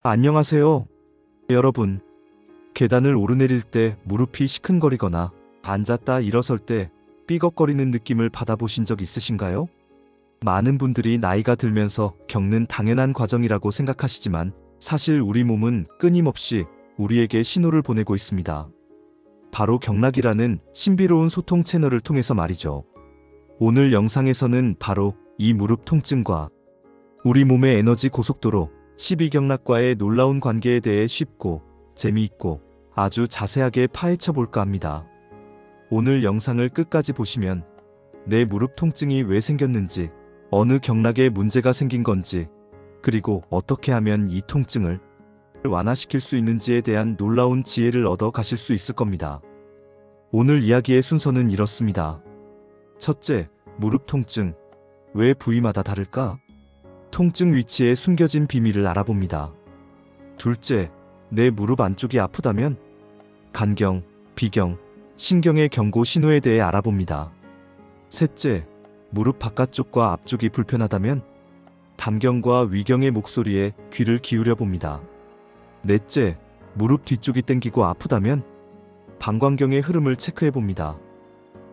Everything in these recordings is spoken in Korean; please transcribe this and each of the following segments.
안녕하세요. 여러분, 계단을 오르내릴 때 무릎이 시큰거리거나 앉았다 일어설 때 삐걱거리는 느낌을 받아보신 적 있으신가요? 많은 분들이 나이가 들면서 겪는 당연한 과정이라고 생각하시지만 사실 우리 몸은 끊임없이 우리에게 신호를 보내고 있습니다. 바로 경락이라는 신비로운 소통 채널을 통해서 말이죠. 오늘 영상에서는 바로 이 무릎 통증과 우리 몸의 에너지 고속도로 12경락과의 놀라운 관계에 대해 쉽고 재미있고 아주 자세하게 파헤쳐 볼까 합니다. 오늘 영상을 끝까지 보시면 내 무릎 통증이 왜 생겼는지, 어느 경락에 문제가 생긴 건지, 그리고 어떻게 하면 이 통증을 완화시킬 수 있는지에 대한 놀라운 지혜를 얻어 가실 수 있을 겁니다. 오늘 이야기의 순서는 이렇습니다. 첫째, 무릎 통증. 왜 부위마다 다를까? 통증 위치에 숨겨진 비밀을 알아봅니다. 둘째, 내 무릎 안쪽이 아프다면? 간경, 비경, 신경의 경고 신호에 대해 알아봅니다. 셋째, 무릎 바깥쪽과 앞쪽이 불편하다면? 담경과 위경의 목소리에 귀를 기울여 봅니다. 넷째, 무릎 뒤쪽이 땡기고 아프다면? 방광경의 흐름을 체크해 봅니다.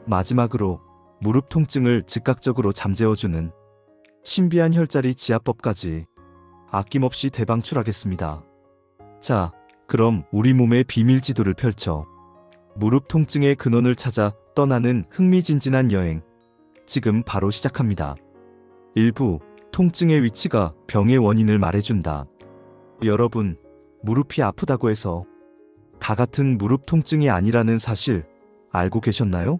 마지막으로 무릎 통증을 즉각적으로 잠재워주는 신비한 혈자리 지압법까지 아낌없이 대방출하겠습니다. 자, 그럼 우리 몸의 비밀 지도를 펼쳐 무릎 통증의 근원을 찾아 떠나는 흥미진진한 여행, 지금 바로 시작합니다. 1부, 통증의 위치가 병의 원인을 말해준다. 여러분, 무릎이 아프다고 해서 다 같은 무릎 통증이 아니라는 사실 알고 계셨나요?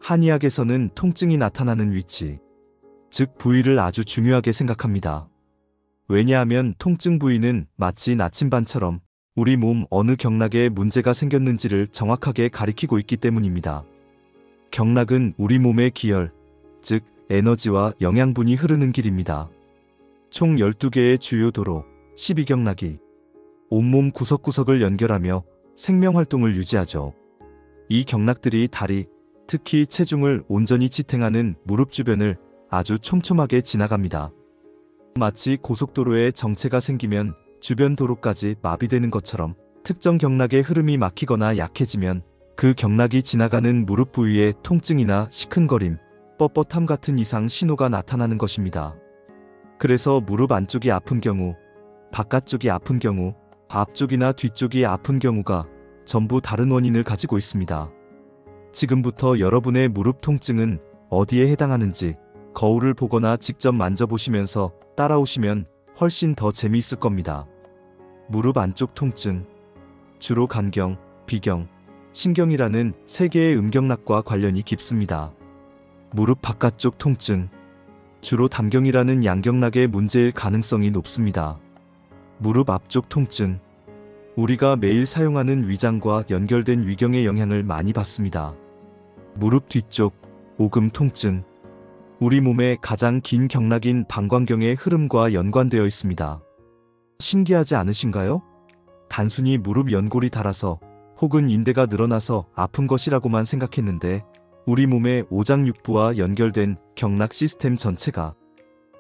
한의학에서는 통증이 나타나는 위치, 즉 부위를 아주 중요하게 생각합니다. 왜냐하면 통증 부위는 마치 나침반처럼 우리 몸 어느 경락에 문제가 생겼는지를 정확하게 가리키고 있기 때문입니다. 경락은 우리 몸의 기혈, 즉 에너지와 영양분이 흐르는 길입니다. 총 12개의 주요 도로, 12경락이 온몸 구석구석을 연결하며 생명활동을 유지하죠. 이 경락들이 다리, 특히 체중을 온전히 지탱하는 무릎 주변을 아주 촘촘하게 지나갑니다. 마치 고속도로에 정체가 생기면 주변 도로까지 마비되는 것처럼 특정 경락의 흐름이 막히거나 약해지면 그 경락이 지나가는 무릎 부위에 통증이나 시큰거림, 뻣뻣함 같은 이상 신호가 나타나는 것입니다. 그래서 무릎 안쪽이 아픈 경우, 바깥쪽이 아픈 경우, 앞쪽이나 뒤쪽이 아픈 경우가 전부 다른 원인을 가지고 있습니다. 지금부터 여러분의 무릎 통증은 어디에 해당하는지 거울을 보거나 직접 만져보시면서 따라오시면 훨씬 더 재미있을 겁니다. 무릎 안쪽 통증. 주로 간경, 비경, 신경이라는 세 개의 음경락과 관련이 깊습니다. 무릎 바깥쪽 통증. 주로 담경이라는 양경락의 문제일 가능성이 높습니다. 무릎 앞쪽 통증. 우리가 매일 사용하는 위장과 연결된 위경의 영향을 많이 받습니다. 무릎 뒤쪽, 오금 통증. 우리 몸의 가장 긴 경락인 방광경의 흐름과 연관되어 있습니다. 신기하지 않으신가요? 단순히 무릎 연골이 닳아서 혹은 인대가 늘어나서 아픈 것이라고만 생각했는데 우리 몸의 오장육부와 연결된 경락 시스템 전체가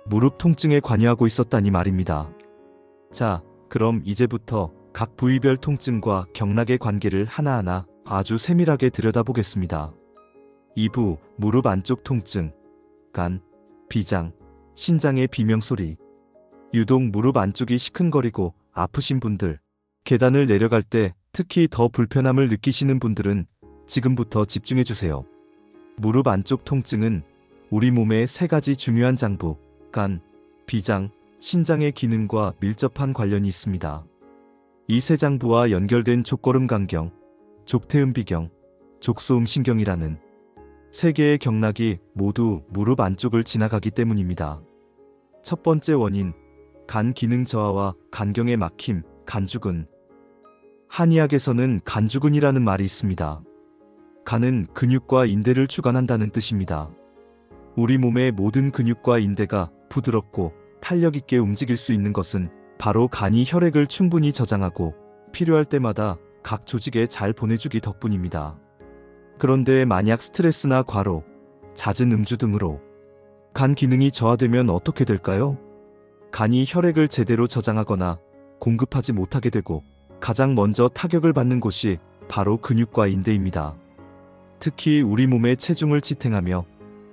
무릎 통증에 관여하고 있었다니 말입니다. 자, 그럼 이제부터 각 부위별 통증과 경락의 관계를 하나하나 아주 세밀하게 들여다보겠습니다. 2부, 무릎 안쪽 통증. 간, 비장, 신장의 비명소리. 유독 무릎 안쪽이 시큰거리고 아프신 분들, 계단을 내려갈 때 특히 더 불편함을 느끼시는 분들은 지금부터 집중해주세요. 무릎 안쪽 통증은 우리 몸의 세 가지 중요한 장부, 간, 비장, 신장의 기능과 밀접한 관련이 있습니다. 이 세 장부와 연결된 족걸음간경, 족태음비경, 족소음신경이라는 세 개의 경락이 모두 무릎 안쪽을 지나가기 때문입니다. 첫 번째 원인, 간 기능 저하와 간경의 막힘, 간주근. 한의학에서는 간주근이라는 말이 있습니다. 간은 근육과 인대를 주관한다는 뜻입니다. 우리 몸의 모든 근육과 인대가 부드럽고 탄력 있게 움직일 수 있는 것은 바로 간이 혈액을 충분히 저장하고 필요할 때마다 각 조직에 잘 보내주기 덕분입니다. 그런데 만약 스트레스나 과로, 잦은 음주 등으로 간 기능이 저하되면 어떻게 될까요? 간이 혈액을 제대로 저장하거나 공급하지 못하게 되고 가장 먼저 타격을 받는 곳이 바로 근육과 인대입니다. 특히 우리 몸의 체중을 지탱하며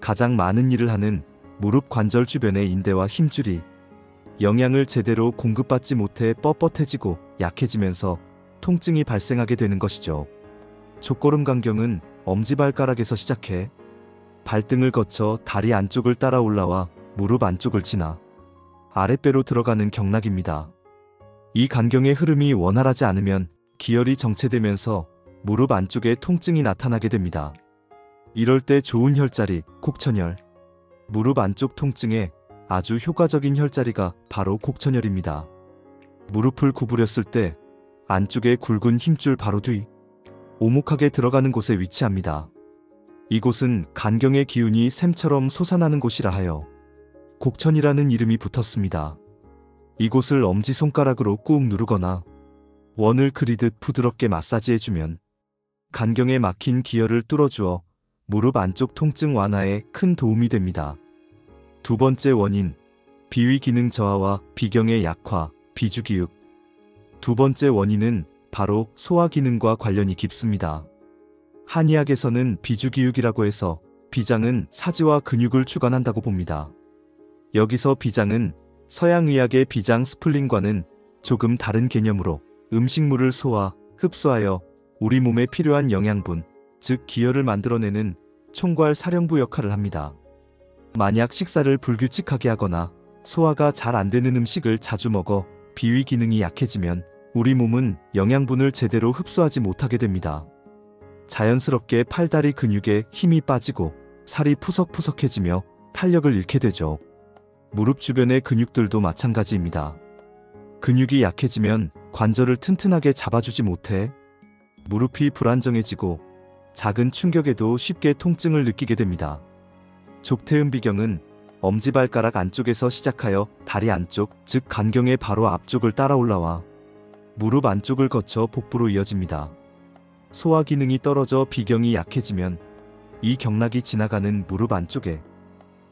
가장 많은 일을 하는 무릎 관절 주변의 인대와 힘줄이 영양을 제대로 공급받지 못해 뻣뻣해지고 약해지면서 통증이 발생하게 되는 것이죠. 족걸음간경은 엄지발가락에서 시작해 발등을 거쳐 다리 안쪽을 따라 올라와 무릎 안쪽을 지나 아랫배로 들어가는 경락입니다. 이 간경의 흐름이 원활하지 않으면 기혈이 정체되면서 무릎 안쪽에 통증이 나타나게 됩니다. 이럴 때 좋은 혈자리, 곡천혈. 무릎 안쪽 통증에 아주 효과적인 혈자리가 바로 곡천혈입니다. 무릎을 구부렸을 때 안쪽에 굵은 힘줄 바로 뒤, 오목하게 들어가는 곳에 위치합니다. 이곳은 간경의 기운이 샘처럼 솟아나는 곳이라 하여 곡천이라는 이름이 붙었습니다. 이곳을 엄지손가락으로 꾹 누르거나 원을 그리듯 부드럽게 마사지해주면 간경에 막힌 기혈을 뚫어주어 무릎 안쪽 통증 완화에 큰 도움이 됩니다. 두 번째 원인, 비위 기능 저하와 비경의 약화, 비주기육. 두 번째 원인은 바로 소화 기능과 관련이 깊습니다. 한의학에서는 비주기육이라고 해서 비장은 사지와 근육을 주관한다고 봅니다. 여기서 비장은 서양의학의 비장 스플린과는 조금 다른 개념으로 음식물을 소화, 흡수하여 우리 몸에 필요한 영양분, 즉 기혈을 만들어내는 총괄 사령부 역할을 합니다. 만약 식사를 불규칙하게 하거나 소화가 잘 안 되는 음식을 자주 먹어 비위 기능이 약해지면 우리 몸은 영양분을 제대로 흡수하지 못하게 됩니다. 자연스럽게 팔다리 근육에 힘이 빠지고 살이 푸석푸석해지며 탄력을 잃게 되죠. 무릎 주변의 근육들도 마찬가지입니다. 근육이 약해지면 관절을 튼튼하게 잡아주지 못해 무릎이 불안정해지고 작은 충격에도 쉽게 통증을 느끼게 됩니다. 족태음비경은 엄지발가락 안쪽에서 시작하여 다리 안쪽, 즉 간경의 바로 앞쪽을 따라 올라와 무릎 안쪽을 거쳐 복부로 이어집니다. 소화 기능이 떨어져 비경이 약해지면 이 경락이 지나가는 무릎 안쪽에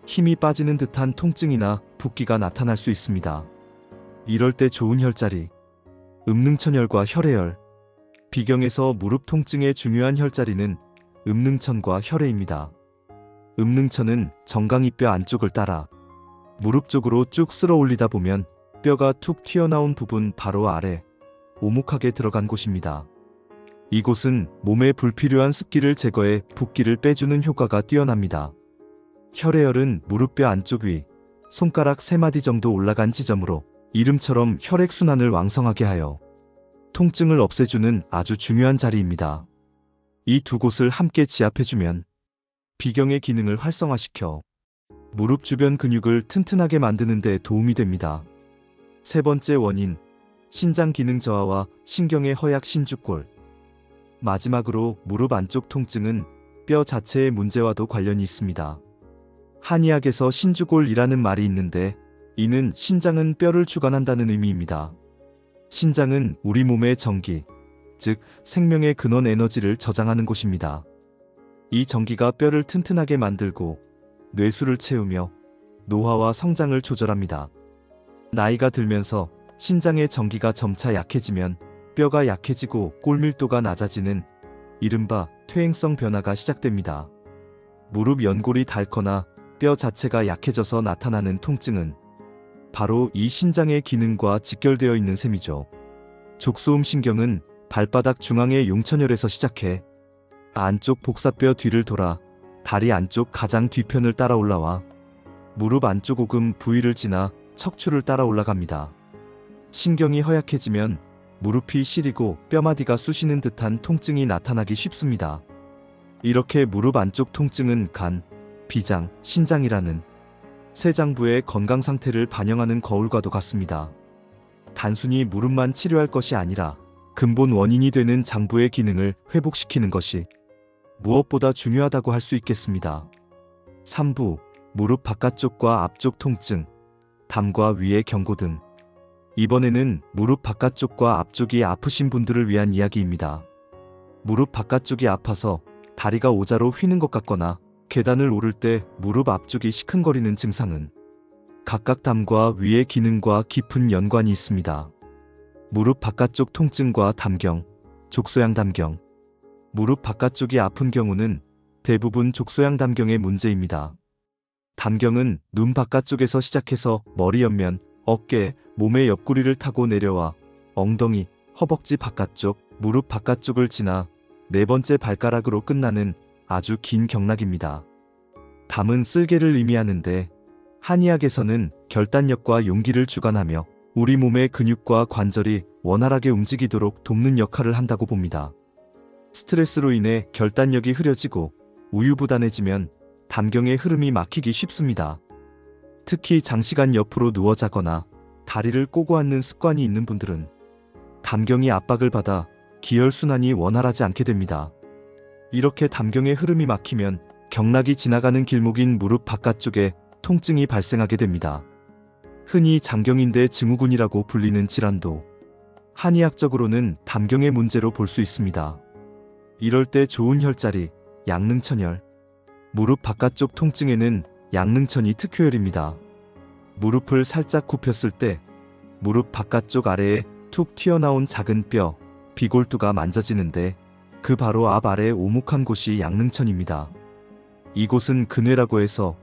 힘이 빠지는 듯한 통증이나 붓기가 나타날 수 있습니다. 이럴 때 좋은 혈자리, 음능천혈과 혈해열. 비경에서 무릎 통증의 중요한 혈자리는 음능천과 혈해입니다. 음능천은 정강이뼈 안쪽을 따라 무릎 쪽으로 쭉 쓸어 올리다 보면 뼈가 툭 튀어나온 부분 바로 아래, 오목하게 들어간 곳입니다. 이곳은 몸에 불필요한 습기를 제거해 붓기를 빼주는 효과가 뛰어납니다. 혈해열은 무릎뼈 안쪽 위, 손가락 3마디 정도 올라간 지점으로 이름처럼 혈액순환을 왕성하게 하여 통증을 없애주는 아주 중요한 자리입니다. 이 두 곳을 함께 지압해주면 비경의 기능을 활성화시켜 무릎 주변 근육을 튼튼하게 만드는 데 도움이 됩니다. 세 번째 원인, 신장 기능 저하와 신경의 허약 신주골. 마지막으로 무릎 안쪽 통증은 뼈 자체의 문제와도 관련이 있습니다. 한의학에서 신주골이라는 말이 있는데 이는 신장은 뼈를 주관한다는 의미입니다. 신장은 우리 몸의 전기, 즉 생명의 근원 에너지를 저장하는 곳입니다. 이 전기가 뼈를 튼튼하게 만들고 뇌수를 채우며 노화와 성장을 조절합니다. 나이가 들면서 신장의 전기가 점차 약해지면 뼈가 약해지고 골밀도가 낮아지는 이른바 퇴행성 변화가 시작됩니다. 무릎 연골이 닳거나 뼈 자체가 약해져서 나타나는 통증은 바로 이 신장의 기능과 직결되어 있는 셈이죠. 족소음 신경은 발바닥 중앙의 용천혈에서 시작해 안쪽 복사뼈 뒤를 돌아 다리 안쪽 가장 뒤편을 따라 올라와 무릎 안쪽 오금 부위를 지나 척추를 따라 올라갑니다. 신경이 허약해지면 무릎이 시리고 뼈마디가 쑤시는 듯한 통증이 나타나기 쉽습니다. 이렇게 무릎 안쪽 통증은 간, 비장, 신장이라는 세 장부의 건강 상태를 반영하는 거울과도 같습니다. 단순히 무릎만 치료할 것이 아니라 근본 원인이 되는 장부의 기능을 회복시키는 것이 무엇보다 중요하다고 할 수 있겠습니다. 3부, 무릎 바깥쪽과 앞쪽 통증, 담과 위의 경고등. 이번에는 무릎 바깥쪽과 앞쪽이 아프신 분들을 위한 이야기입니다. 무릎 바깥쪽이 아파서 다리가 오자로 휘는 것 같거나 계단을 오를 때 무릎 앞쪽이 시큰거리는 증상은 각각 담과 위의 기능과 깊은 연관이 있습니다. 무릎 바깥쪽 통증과 담경, 족소양 담경. 무릎 바깥쪽이 아픈 경우는 대부분 족소양 담경의 문제입니다. 담경은 눈 바깥쪽에서 시작해서 머리 옆면, 어깨, 몸의 옆구리를 타고 내려와 엉덩이, 허벅지 바깥쪽, 무릎 바깥쪽을 지나 네 번째 발가락으로 끝나는 아주 긴 경락입니다. 담은 쓸개를 의미하는데 한의학에서는 결단력과 용기를 주관하며 우리 몸의 근육과 관절이 원활하게 움직이도록 돕는 역할을 한다고 봅니다. 스트레스로 인해 결단력이 흐려지고 우유부단해지면 담경의 흐름이 막히기 쉽습니다. 특히 장시간 옆으로 누워 자거나 다리를 꼬고 앉는 습관이 있는 분들은 담경이 압박을 받아 기혈순환이 원활하지 않게 됩니다. 이렇게 담경의 흐름이 막히면 경락이 지나가는 길목인 무릎 바깥쪽에 통증이 발생하게 됩니다. 흔히 장경인대 증후군이라고 불리는 질환도 한의학적으로는 담경의 문제로 볼 수 있습니다. 이럴 때 좋은 혈자리, 양릉천혈. 무릎 바깥쪽 통증에는 양릉천이 특효혈입니다. 무릎을 살짝 굽혔을 때 무릎 바깥쪽 아래에 툭 튀어나온 작은 뼈, 비골두가 만져지는데 그 바로 앞 아래 오목한 곳이 양릉천입니다. 이곳은 근회라고 해서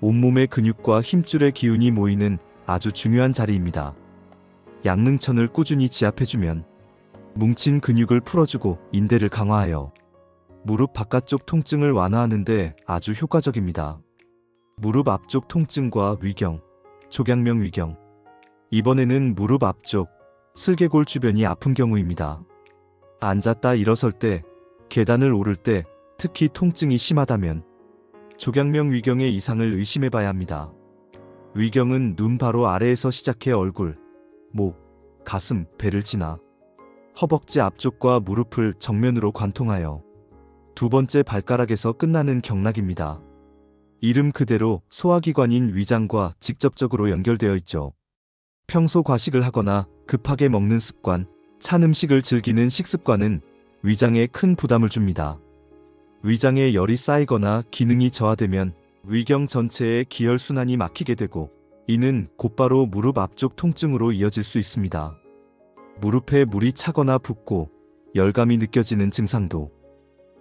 온몸의 근육과 힘줄의 기운이 모이는 아주 중요한 자리입니다. 양릉천을 꾸준히 지압해주면 뭉친 근육을 풀어주고 인대를 강화하여 무릎 바깥쪽 통증을 완화하는데 아주 효과적입니다. 무릎 앞쪽 통증과 위경, 족양명 위경. 이번에는 무릎 앞쪽, 슬개골 주변이 아픈 경우입니다. 앉았다 일어설 때, 계단을 오를 때 특히 통증이 심하다면 족양명 위경의 이상을 의심해봐야 합니다. 위경은 눈 바로 아래에서 시작해 얼굴, 목, 가슴, 배를 지나 허벅지 앞쪽과 무릎을 정면으로 관통하여 두 번째 발가락에서 끝나는 경락입니다. 이름 그대로 소화기관인 위장과 직접적으로 연결되어 있죠. 평소 과식을 하거나 급하게 먹는 습관, 찬 음식을 즐기는 식습관은 위장에 큰 부담을 줍니다. 위장에 열이 쌓이거나 기능이 저하되면 위경 전체의 기혈순환이 막히게 되고 이는 곧바로 무릎 앞쪽 통증으로 이어질 수 있습니다. 무릎에 물이 차거나 붓고 열감이 느껴지는 증상도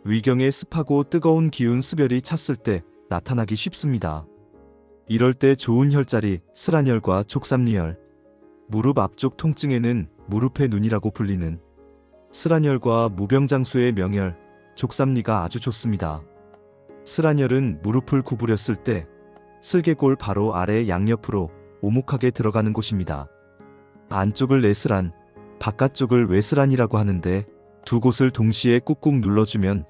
위경에 습하고 뜨거운 기운 수별이 찼을 때 나타나기 쉽습니다. 이럴 때 좋은 혈자리, 스란혈과 족삼리혈. 무릎 앞쪽 통증에는 무릎의 눈이라고 불리는 스란혈과 무병장수의 명혈, 족삼리가 아주 좋습니다. 스란혈은 무릎을 구부렸을 때 슬개골 바로 아래 양옆으로 오목하게 들어가는 곳입니다. 안쪽을 내스란, 바깥쪽을 외스란이라고 하는데 두 곳을 동시에 꾹꾹 눌러주면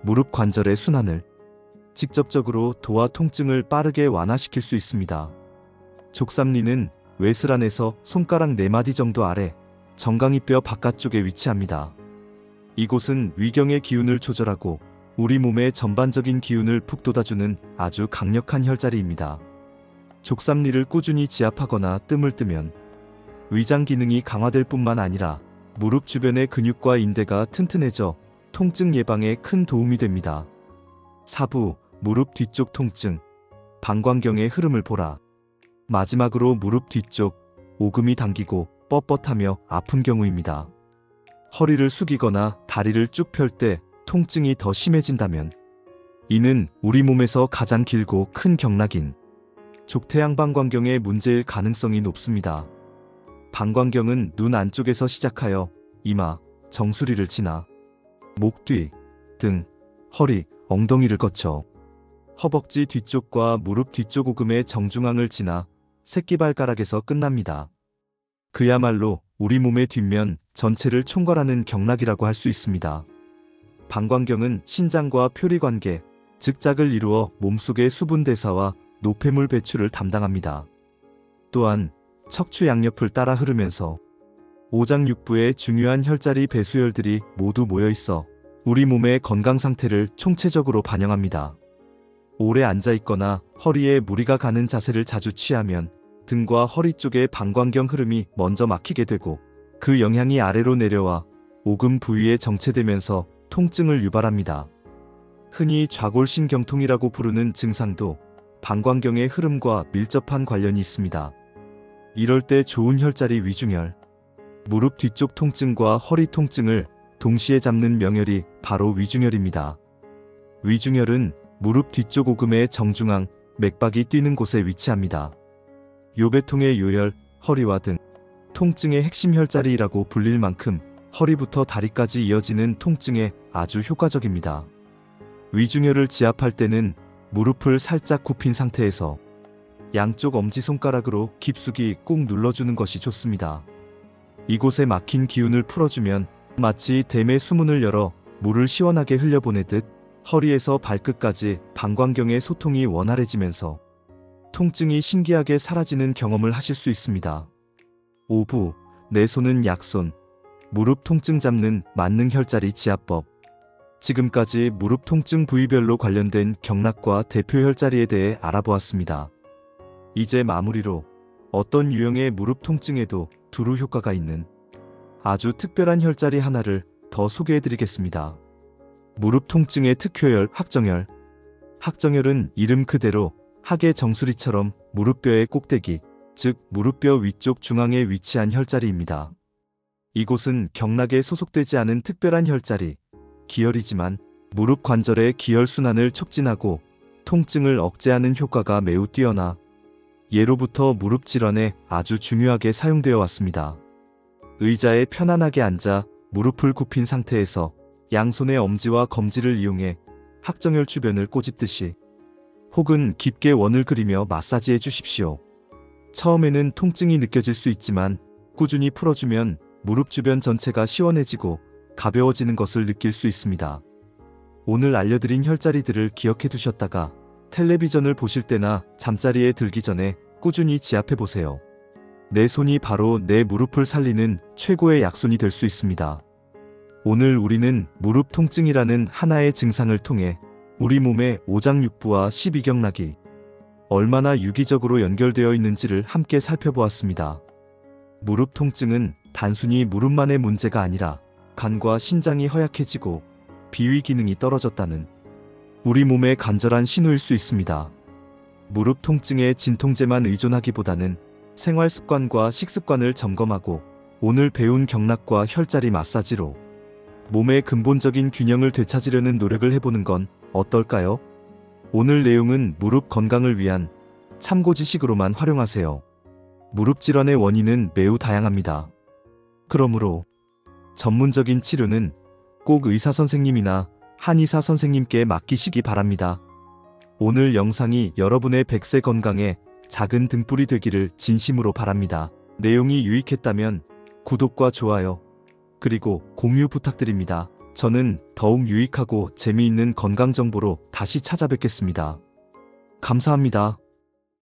무릎 관절의 순환을 직접적으로 도와 통증을 빠르게 완화시킬 수 있습니다. 족삼리는 외스란에서 손가락 4마디 정도 아래 정강이뼈 바깥쪽에 위치합니다. 이곳은 위경의 기운을 조절하고 우리 몸의 전반적인 기운을 북돋아주는 아주 강력한 혈자리입니다. 족삼리를 꾸준히 지압하거나 뜸을 뜨면 위장 기능이 강화될 뿐만 아니라 무릎 주변의 근육과 인대가 튼튼해져 통증 예방에 큰 도움이 됩니다. 사부, 무릎 뒤쪽 통증, 방광경의 흐름을 보라. 마지막으로 무릎 뒤쪽, 오금이 당기고 뻣뻣하며 아픈 경우입니다. 허리를 숙이거나 다리를 쭉 펼 때 통증이 더 심해진다면 이는 우리 몸에서 가장 길고 큰 경락인 족태양 방광경의 문제일 가능성이 높습니다. 방광경은 눈 안쪽에서 시작하여 이마, 정수리를 지나 목 뒤, 등, 허리, 엉덩이를 거쳐 허벅지 뒤쪽과 무릎 뒤쪽 오금의 정중앙을 지나 새끼발가락에서 끝납니다. 그야말로 우리 몸의 뒷면 전체를 총괄하는 경락이라고 할 수 있습니다. 방광경은 신장과 표리관계, 즉 짝을 이루어 몸속의 수분 대사와 노폐물 배출을 담당합니다. 또한 척추 양옆을 따라 흐르면서 오장육부의 중요한 혈자리 배수혈들이 모두 모여 있어 우리 몸의 건강 상태를 총체적으로 반영합니다. 오래 앉아 있거나 허리에 무리가 가는 자세를 자주 취하면 등과 허리 쪽의 방광경 흐름이 먼저 막히게 되고 그 영향이 아래로 내려와 오금 부위에 정체되면서 통증을 유발합니다. 흔히 좌골신경통이라고 부르는 증상도 방광경의 흐름과 밀접한 관련이 있습니다. 이럴 때 좋은 혈자리 위중혈, 무릎 뒤쪽 통증과 허리 통증을 동시에 잡는 명혈이 바로 위중혈입니다. 위중혈은 무릎 뒤쪽 오금의 정중앙, 맥박이 뛰는 곳에 위치합니다. 요배통의 요혈, 허리와 등 통증의 핵심 혈자리라고 불릴 만큼 허리부터 다리까지 이어지는 통증에 아주 효과적입니다. 위중혈을 지압할 때는 무릎을 살짝 굽힌 상태에서 양쪽 엄지손가락으로 깊숙이 꾹 눌러주는 것이 좋습니다. 이곳에 막힌 기운을 풀어주면 마치 댐의 수문을 열어 물을 시원하게 흘려보내듯 허리에서 발끝까지 방광경의 소통이 원활해지면서 통증이 신기하게 사라지는 경험을 하실 수 있습니다. 5부, 내 손은 약손, 무릎 통증 잡는 만능 혈자리 지압법. 지금까지 무릎 통증 부위별로 관련된 경락과 대표 혈자리에 대해 알아보았습니다. 이제 마무리로 어떤 유형의 무릎 통증에도 두루 효과가 있는 아주 특별한 혈자리 하나를 더 소개해드리겠습니다. 무릎 통증의 특효혈 학정혈. 학정혈은 이름 그대로 학의 정수리처럼 무릎뼈의 꼭대기, 즉 무릎뼈 위쪽 중앙에 위치한 혈자리입니다. 이곳은 경락에 소속되지 않은 특별한 혈자리, 기혈이지만 무릎 관절의 기혈순환을 촉진하고 통증을 억제하는 효과가 매우 뛰어나 예로부터 무릎 질환에 아주 중요하게 사용되어 왔습니다. 의자에 편안하게 앉아 무릎을 굽힌 상태에서 양손의 엄지와 검지를 이용해 학정혈 주변을 꼬집듯이 혹은 깊게 원을 그리며 마사지해 주십시오. 처음에는 통증이 느껴질 수 있지만 꾸준히 풀어주면 무릎 주변 전체가 시원해지고 가벼워지는 것을 느낄 수 있습니다. 오늘 알려드린 혈자리들을 기억해 두셨다가 텔레비전을 보실 때나 잠자리에 들기 전에 꾸준히 지압해 보세요. 내 손이 바로 내 무릎을 살리는 최고의 약손이 될 수 있습니다. 오늘 우리는 무릎 통증이라는 하나의 증상을 통해 우리 몸의 오장육부와 십이경락이 얼마나 유기적으로 연결되어 있는지를 함께 살펴보았습니다. 무릎 통증은 단순히 무릎만의 문제가 아니라 간과 신장이 허약해지고 비위 기능이 떨어졌다는 우리 몸의 간절한 신호일 수 있습니다. 무릎 통증에 진통제만 의존하기보다는 생활 습관과 식습관을 점검하고 오늘 배운 경락과 혈자리 마사지로 몸의 근본적인 균형을 되찾으려는 노력을 해보는 건 어떨까요? 오늘 내용은 무릎 건강을 위한 참고 지식으로만 활용하세요. 무릎 질환의 원인은 매우 다양합니다. 그러므로 전문적인 치료는 꼭 의사 선생님이나 한의사 선생님께 맡기시기 바랍니다. 오늘 영상이 여러분의 100세 건강에 작은 등불이 되기를 진심으로 바랍니다. 내용이 유익했다면 구독과 좋아요, 그리고 공유 부탁드립니다. 저는 더욱 유익하고 재미있는 건강 정보로 다시 찾아뵙겠습니다. 감사합니다.